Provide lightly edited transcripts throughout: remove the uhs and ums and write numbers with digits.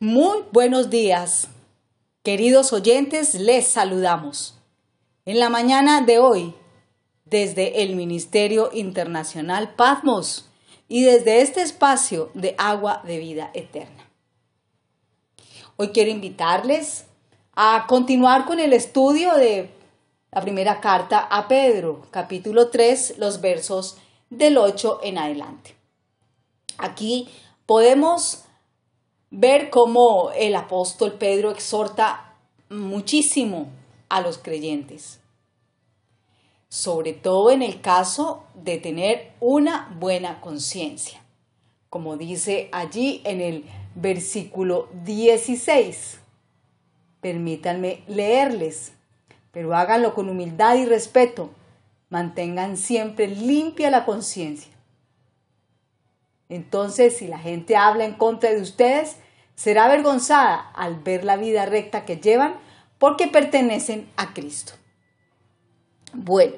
Muy buenos días, queridos oyentes, les saludamos. En la mañana de hoy, desde el Ministerio Internacional Patmos y desde este espacio de Agua de Vida Eterna. Hoy quiero invitarles a continuar con el estudio de la primera carta a Pedro, capítulo 3, los versos del 8 en adelante. Aquí podemos ver cómo el apóstol Pedro exhorta muchísimo a los creyentes, sobre todo en el caso de tener una buena conciencia. Como dice allí en el versículo 16, permítanme leerles, pero háganlo con humildad y respeto, mantengan siempre limpia la conciencia. Entonces, si la gente habla en contra de ustedes, será avergonzada al ver la vida recta que llevan porque pertenecen a Cristo. Bueno,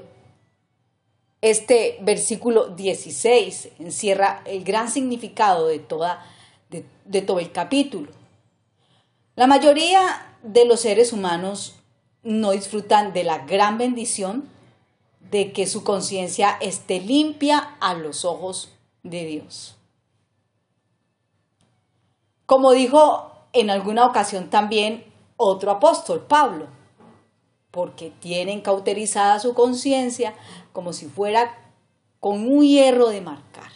este versículo 16 encierra el gran significado de todo el capítulo. La mayoría de los seres humanos no disfrutan de la gran bendición de que su conciencia esté limpia a los ojos de Dios. Como dijo en alguna ocasión también otro apóstol, Pablo, porque tienen cauterizada su conciencia como si fuera con un hierro de marcar.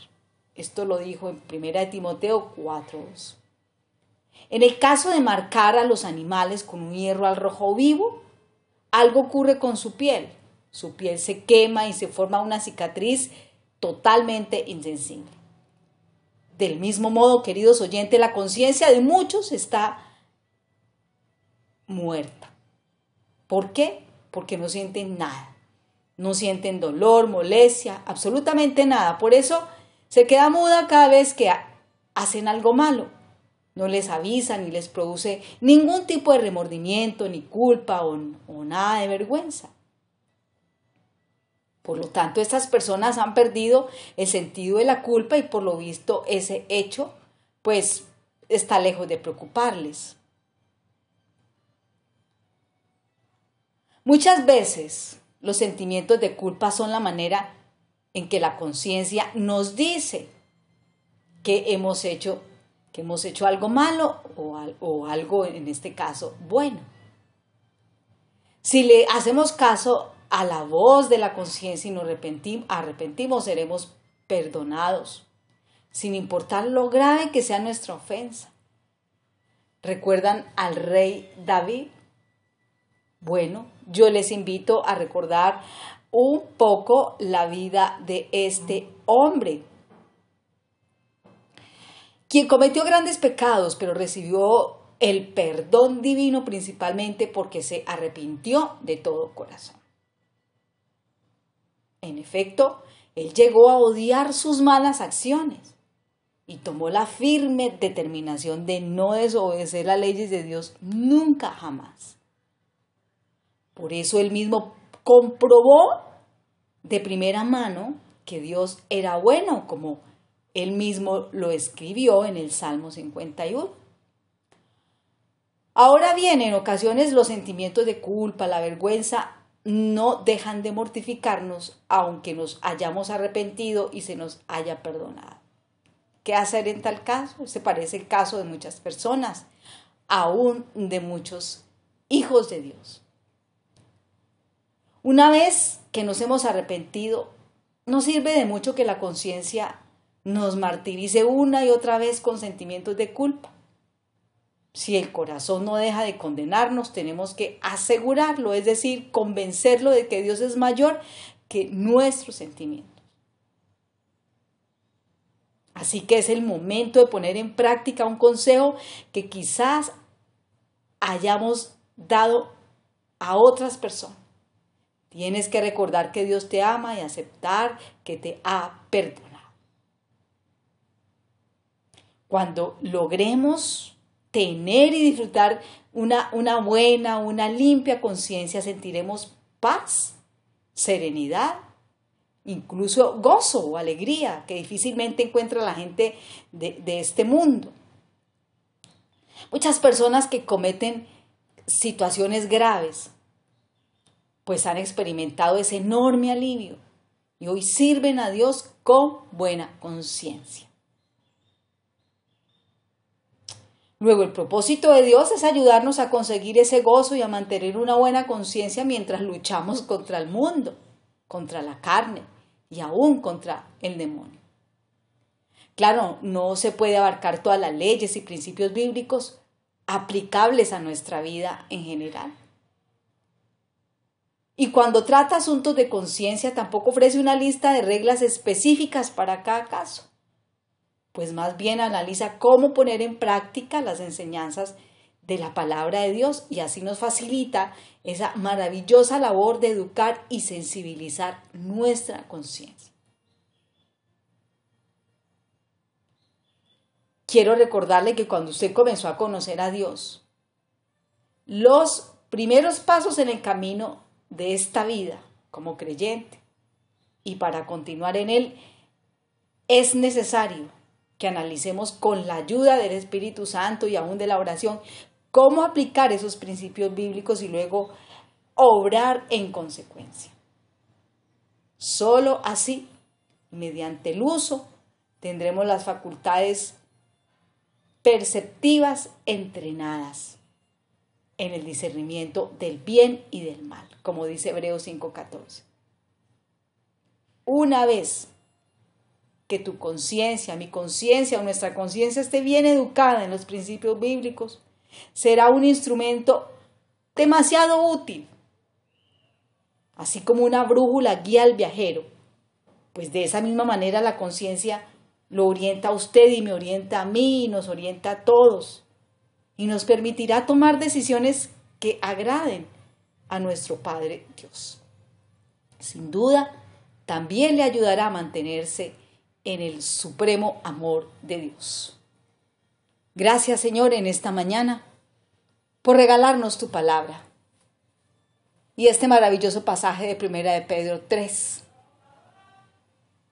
Esto lo dijo en 1 Timoteo 4:2. En el caso de marcar a los animales con un hierro al rojo vivo, algo ocurre con su piel. Su piel se quema y se forma una cicatriz totalmente insensible. Del mismo modo, queridos oyentes, la conciencia de muchos está muerta. ¿Por qué? Porque no sienten nada. No sienten dolor, molestia, absolutamente nada. Por eso se queda muda cada vez que hacen algo malo. No les avisa ni les produce ningún tipo de remordimiento, ni culpa o nada de vergüenza. Por lo tanto, estas personas han perdido el sentido de la culpa y por lo visto ese hecho, pues, está lejos de preocuparles. Muchas veces los sentimientos de culpa son la manera en que la conciencia nos dice que hemos hecho algo malo o algo, en este caso, bueno. Si le hacemos caso a la voz de la conciencia y nos arrepentimos, seremos perdonados, sin importar lo grave que sea nuestra ofensa. ¿Recuerdan al rey David? Bueno, yo les invito a recordar un poco la vida de este hombre, quien cometió grandes pecados, pero recibió el perdón divino principalmente porque se arrepintió de todo corazón. En efecto, él llegó a odiar sus malas acciones y tomó la firme determinación de no desobedecer las leyes de Dios nunca jamás. Por eso él mismo comprobó de primera mano que Dios era bueno, como él mismo lo escribió en el Salmo 51. Ahora bien, en ocasiones los sentimientos de culpa, la vergüenza, no dejan de mortificarnos aunque nos hayamos arrepentido y se nos haya perdonado. ¿Qué hacer en tal caso? Se parece el caso de muchas personas, aún de muchos hijos de Dios. Una vez que nos hemos arrepentido, no sirve de mucho que la conciencia nos martirice una y otra vez con sentimientos de culpa. Si el corazón no deja de condenarnos, tenemos que asegurarlo, es decir, convencerlo de que Dios es mayor que nuestros sentimientos. Así que es el momento de poner en práctica un consejo que quizás hayamos dado a otras personas. Tienes que recordar que Dios te ama y aceptar que te ha perdonado. Cuando logremos tener y disfrutar una buena, una limpia conciencia, sentiremos paz, serenidad, incluso gozo o alegría que difícilmente encuentra la gente de este mundo. Muchas personas que cometen situaciones graves, pues han experimentado ese enorme alivio y hoy sirven a Dios con buena conciencia. Luego, el propósito de Dios es ayudarnos a conseguir ese gozo y a mantener una buena conciencia mientras luchamos contra el mundo, contra la carne y aún contra el demonio. Claro, no se puede abarcar todas las leyes y principios bíblicos aplicables a nuestra vida en general. Y cuando trata asuntos de conciencia, tampoco ofrece una lista de reglas específicas para cada caso, pues más bien analiza cómo poner en práctica las enseñanzas de la palabra de Dios y así nos facilita esa maravillosa labor de educar y sensibilizar nuestra conciencia. Quiero recordarle que cuando usted comenzó a conocer a Dios, los primeros pasos en el camino de esta vida como creyente y para continuar en él, es necesario que analicemos con la ayuda del Espíritu Santo y aún de la oración cómo aplicar esos principios bíblicos y luego obrar en consecuencia. Solo así, mediante el uso, tendremos las facultades perceptivas entrenadas en el discernimiento del bien y del mal, como dice Hebreos 5:14. Una vez que tu conciencia, mi conciencia o nuestra conciencia esté bien educada en los principios bíblicos, será un instrumento demasiado útil, así como una brújula guía al viajero, pues de esa misma manera la conciencia lo orienta a usted y me orienta a mí y nos orienta a todos y nos permitirá tomar decisiones que agraden a nuestro Padre Dios. Sin duda, también le ayudará a mantenerse en el supremo amor de Dios. Gracias, Señor, en esta mañana por regalarnos tu palabra y este maravilloso pasaje de 1 de Pedro 3.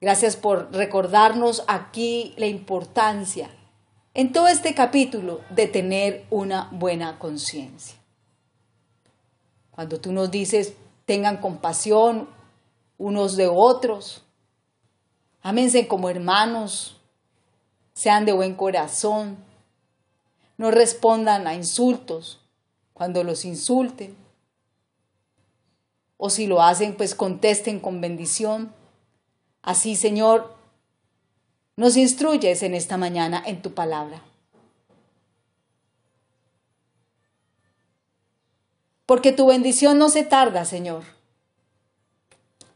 Gracias por recordarnos aquí la importancia en todo este capítulo de tener una buena conciencia. Cuando tú nos dices, tengan compasión unos de otros, ámense como hermanos, sean de buen corazón, no respondan a insultos cuando los insulten, o si lo hacen, pues contesten con bendición. Así, Señor, nos instruyes en esta mañana en tu palabra. Porque tu bendición no se tarda, Señor.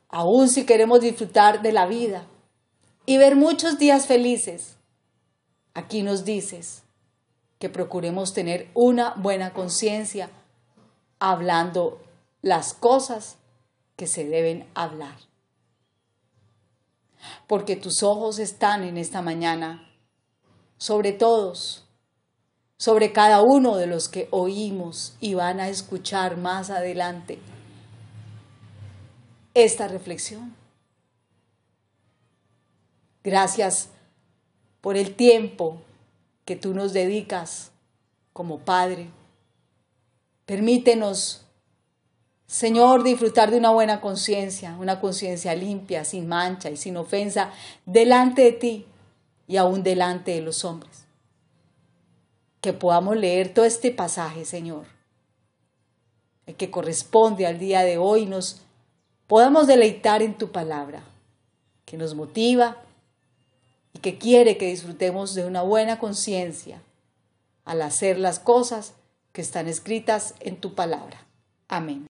Aún si queremos disfrutar de la vida y ver muchos días felices, aquí nos dices que procuremos tener una buena conciencia, hablando las cosas que se deben hablar. Porque tus ojos están en esta mañana sobre todos, sobre cada uno de los que oímos y van a escuchar más adelante esta reflexión. Gracias por el tiempo que tú nos dedicas como Padre. Permítenos, Señor, disfrutar de una buena conciencia, una conciencia limpia, sin mancha y sin ofensa, delante de ti y aún delante de los hombres. Que podamos leer todo este pasaje, Señor, el que corresponde al día de hoy, nos podamos deleitar en tu palabra, que nos motiva y que quiere que disfrutemos de una buena conciencia al hacer las cosas que están escritas en tu palabra. Amén.